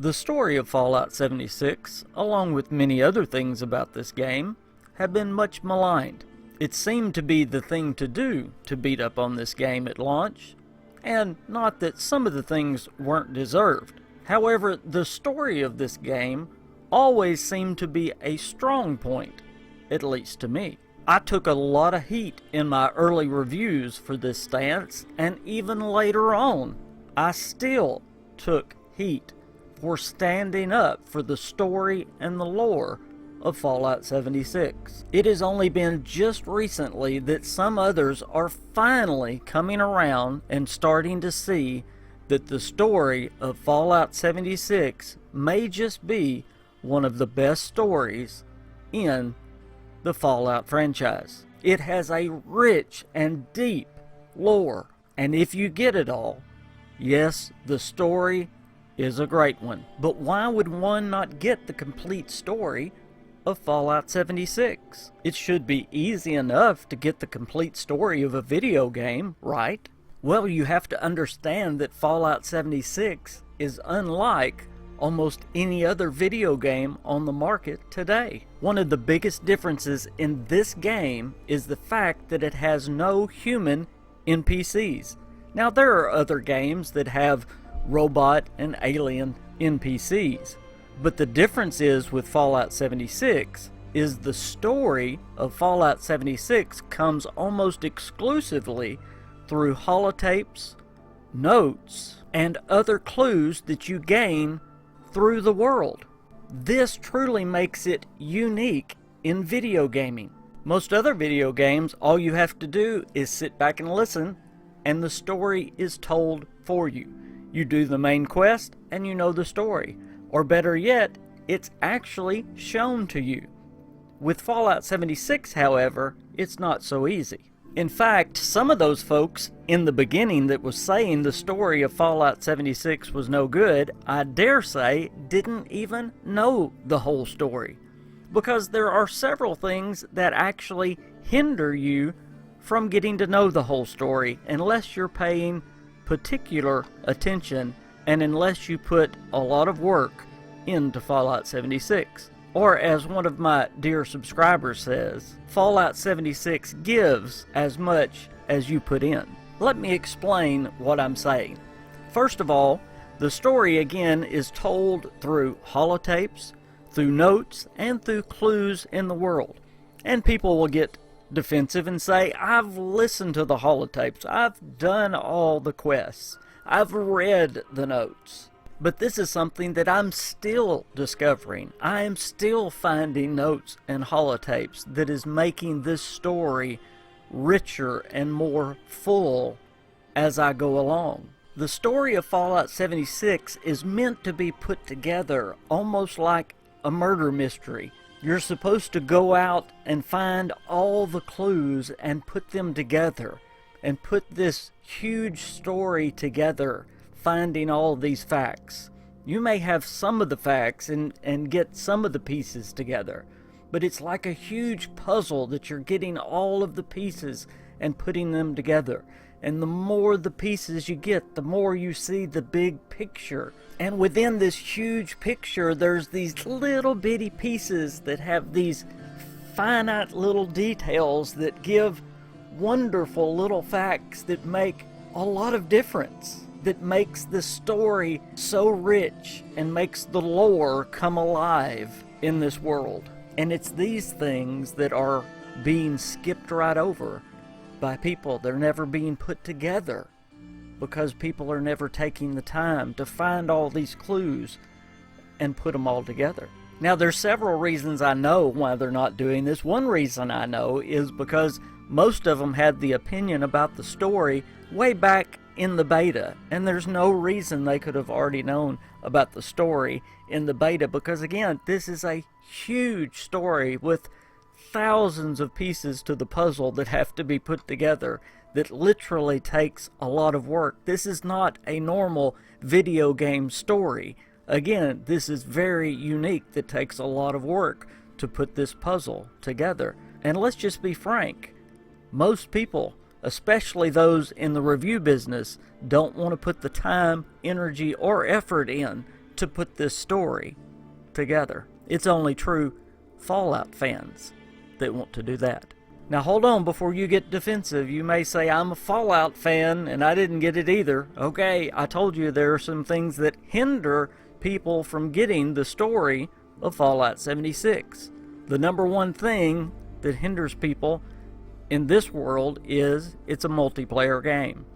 The story of Fallout 76, along with many other things about this game, have been much maligned. It seemed to be the thing to do to beat up on this game at launch, and not that some of the things weren't deserved. However, the story of this game always seemed to be a strong point, at least to me. I took a lot of heat in my early reviews for this stance, and even later on, I still took heat for standing up for the story and the lore of Fallout 76. It has only been just recently that some others are finally coming around and starting to see that the story of Fallout 76 may just be one of the best stories in the Fallout franchise. It has a rich and deep lore, and if you get it all, yes, the story is a great one. But why would one not get the complete story of Fallout 76? It should be easy enough to get the complete story of a video game, right? Well, you have to understand that Fallout 76 is unlike almost any other video game on the market today. One of the biggest differences in this game is the fact that it has no human NPCs. Now, there are other games that have robot and alien NPCs, but the difference is with Fallout 76 is the story of Fallout 76 comes almost exclusively through holotapes, notes, and other clues that you gain through the world. This truly makes it unique in video gaming. Most other video games, all you have to do is sit back and listen, and the story is told for you. You do the main quest, and you know the story. Or better yet, it's actually shown to you. With Fallout 76, however, it's not so easy. In fact, some of those folks in the beginning that was saying the story of Fallout 76 was no good, I dare say, didn't even know the whole story. Because there are several things that actually hinder you from getting to know the whole story unless you're paying particular attention and unless you put a lot of work into Fallout 76. Or as one of my dear subscribers says, Fallout 76 gives as much as you put in. Let me explain what I'm saying. First of all, the story again is told through holotapes, through notes, and through clues in the world. And people will get defensive and say, I've listened to the holotapes, I've done all the quests, I've read the notes. But this is something that I'm still discovering. I am still finding notes and holotapes that is making this story richer and more full as I go along. The story of Fallout 76 is meant to be put together almost like a murder mystery. You're supposed to go out and find all the clues and put them together and put this huge story together, finding all these facts. You may have some of the facts and get some of the pieces together, but it's like a huge puzzle that you're getting all of the pieces and putting them together. And the more the pieces you get, the more you see the big picture. And within this huge picture, there's these little bitty pieces that have these finite little details that give wonderful little facts that make a lot of difference, that makes the story so rich and makes the lore come alive in this world. And it's these things that are being skipped right over by people. They're never being put together because people are never taking the time to find all these clues and put them all together. Now, there's several reasons I know why they're not doing this. One reason I know is because most of them had the opinion about the story way back in the beta, and there's no reason they could have already known about the story in the beta, because again, this is a huge story with thousands of pieces to the puzzle that have to be put together, that literally takes a lot of work. This is not a normal video game story. Again, this is very unique, that takes a lot of work to put this puzzle together. And let's just be frank, most people, especially those in the review business, don't want to put the time, energy, or effort in to put this story together. It's only true Fallout fans that want to do that. Now hold on before you get defensive. You may say, I'm a Fallout fan and I didn't get it either. Okay, I told you there are some things that hinder people from getting the story of Fallout 76. The number one thing that hinders people in this world is it's a multiplayer game,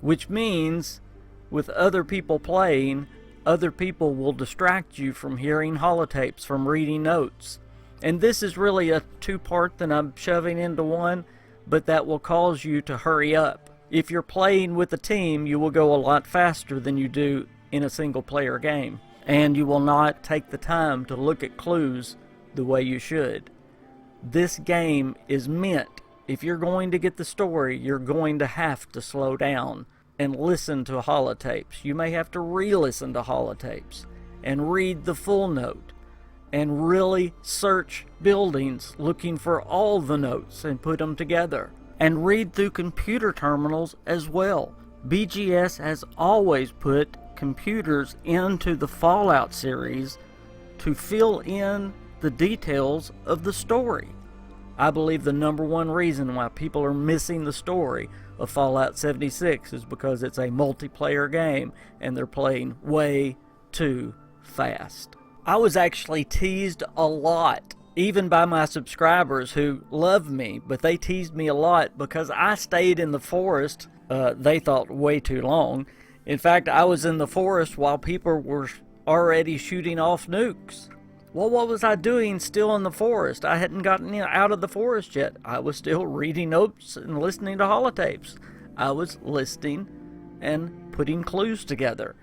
which means with other people playing, other people will distract you from hearing holotapes, from reading notes. And this is really a two-part that I'm shoving into one, but that will cause you to hurry up. If you're playing with a team, you will go a lot faster than you do in a single-player game, and you will not take the time to look at clues the way you should. This game is meant, if you're going to get the story, you're going to have to slow down and listen to holotapes. You may have to re-listen to holotapes and read the full note and really search buildings looking for all the notes and put them together, and read through computer terminals as well. BGS has always put computers into the Fallout series to fill in the details of the story. I believe the number one reason why people are missing the story of Fallout 76 is because it's a multiplayer game and they're playing way too fast. I was actually teased a lot, even by my subscribers who love me, but they teased me a lot because I stayed in the forest, they thought way too long. In fact, I was in the forest while people were already shooting off nukes. Well, what was I doing still in the forest? I hadn't gotten out of the forest yet. I was still reading notes and listening to holotapes. I was listening and putting clues together.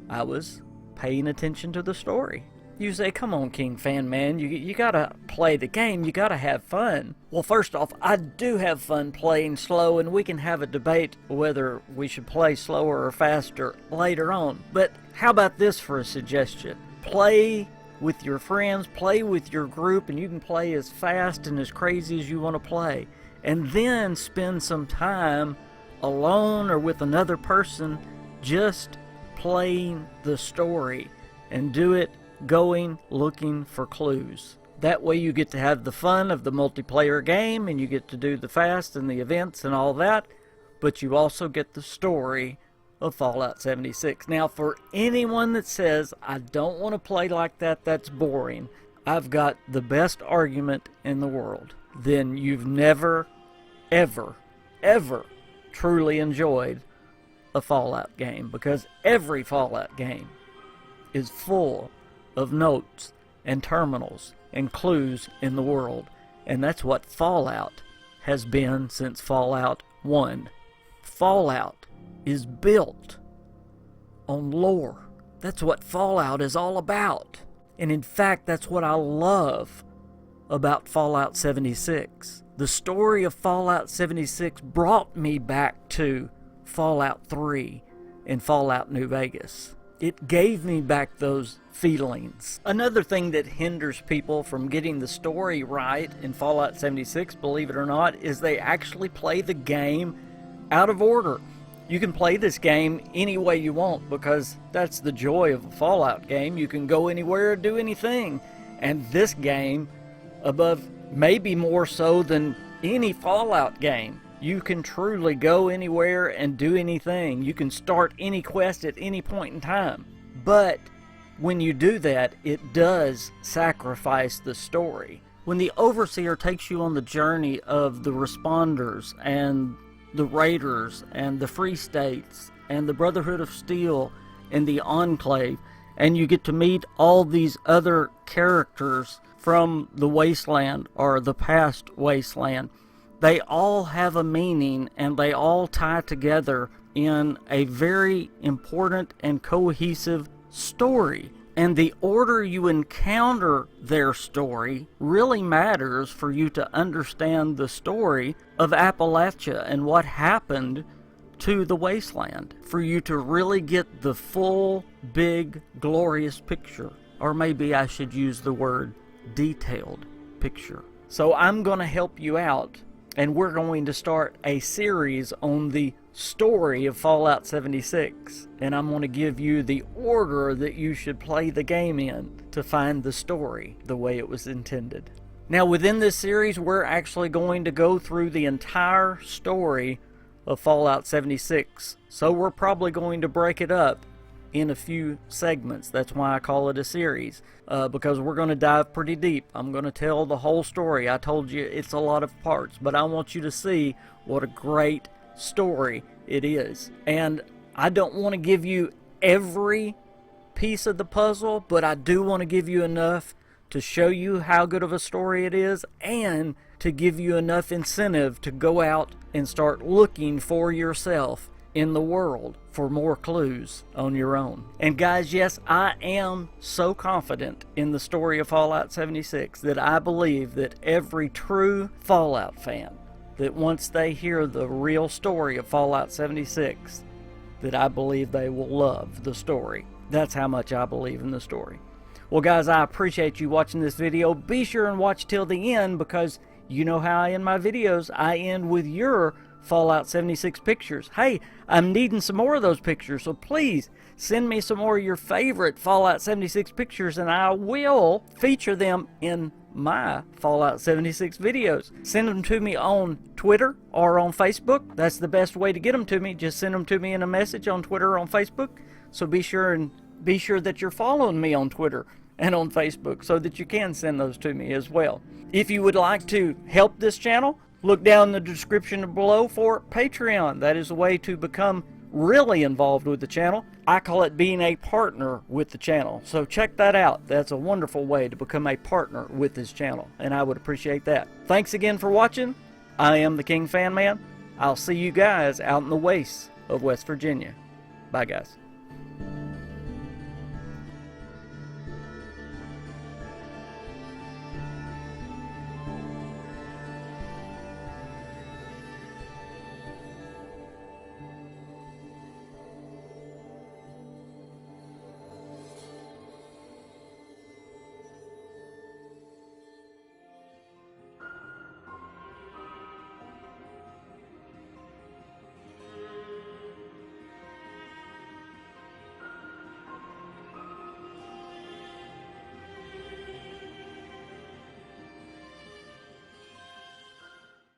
I was paying attention to the story. You say, come on, KingFanMan, you gotta play the game, you gotta have fun. Well, first off, I do have fun playing slow, and we can have a debate whether we should play slower or faster later on. But how about this for a suggestion? Play with your friends, play with your group, and you can play as fast and as crazy as you want to play. And then spend some time alone or with another person just playing the story, and do it going looking for clues. That way you get to have the fun of the multiplayer game, and you get to do the fast and the events and all that, but you also get the story of Fallout 76. Now, for anyone that says, I don't want to play like that, that's boring, I've got the best argument in the world. Then you've never, ever, ever truly enjoyed a Fallout game, because every Fallout game is full of notes and terminals and clues in the world, and that's what Fallout has been since Fallout 1. Fallout is built on lore. That's what Fallout is all about. And in fact, that's what I love about Fallout 76. The story of Fallout 76 brought me back to Fallout 3 and Fallout New Vegas. It gave me back those feelings. Another thing that hinders people from getting the story right in Fallout 76, believe it or not, is they actually play the game out of order. You can play this game any way you want, because that's the joy of a Fallout game. You can go anywhere, do anything. And this game, above maybe more so than any Fallout game, you can truly go anywhere and do anything. You can start any quest at any point in time. But when you do that, it does sacrifice the story. When the Overseer takes you on the journey of the Responders and the Raiders and the Free States and the Brotherhood of Steel and the Enclave, and you get to meet all these other characters from the Wasteland or the past Wasteland, they all have a meaning, and they all tie together in a very important and cohesive story. And the order you encounter their story really matters for you to understand the story of Appalachia and what happened to the Wasteland, for you to really get the full, big, glorious picture. Or maybe I should use the word detailed picture. So I'm going to help you out, and we're going to start a series on the story of Fallout 76, and I'm going to give you the order that you should play the game in to find the story the way it was intended. Now, within this series, we're actually going to go through the entire story of Fallout 76, so we're probably going to break it up in a few segments. That's why I call it a series, because we're going to dive pretty deep. I'm going to tell the whole story. I told you it's a lot of parts, but I want you to see what a great story it is. And I don't want to give you every piece of the puzzle, but I do want to give you enough to show you how good of a story it is, and to give you enough incentive to go out and start looking for yourself in the world for more clues on your own. And guys, yes, I am so confident in the story of Fallout 76 that I believe that every true Fallout fan, that once they hear the real story of Fallout 76, that I believe they will love the story. That's how much I believe in the story. Well guys, I appreciate you watching this video. Be sure and watch till the end, because you know how I end my videos. I end with your Fallout 76 pictures. Hey, I'm needing some more of those pictures, so please send me some more of your favorite Fallout 76 pictures, and I will feature them in my Fallout 76 videos. Send them to me on Twitter or on Facebook. That's the best way to get them to me. Just send them to me in a message on Twitter or on Facebook. So be sure that you're following me on Twitter and on Facebook so that you can send those to me as well. If you would like to help this channel, look down in the description below for Patreon. That is a way to become really involved with the channel. I call it being a partner with the channel. So check that out. That's a wonderful way to become a partner with this channel, and I would appreciate that. Thanks again for watching. I am the KingFanMan. I'll see you guys out in the wastes of West Virginia. Bye guys.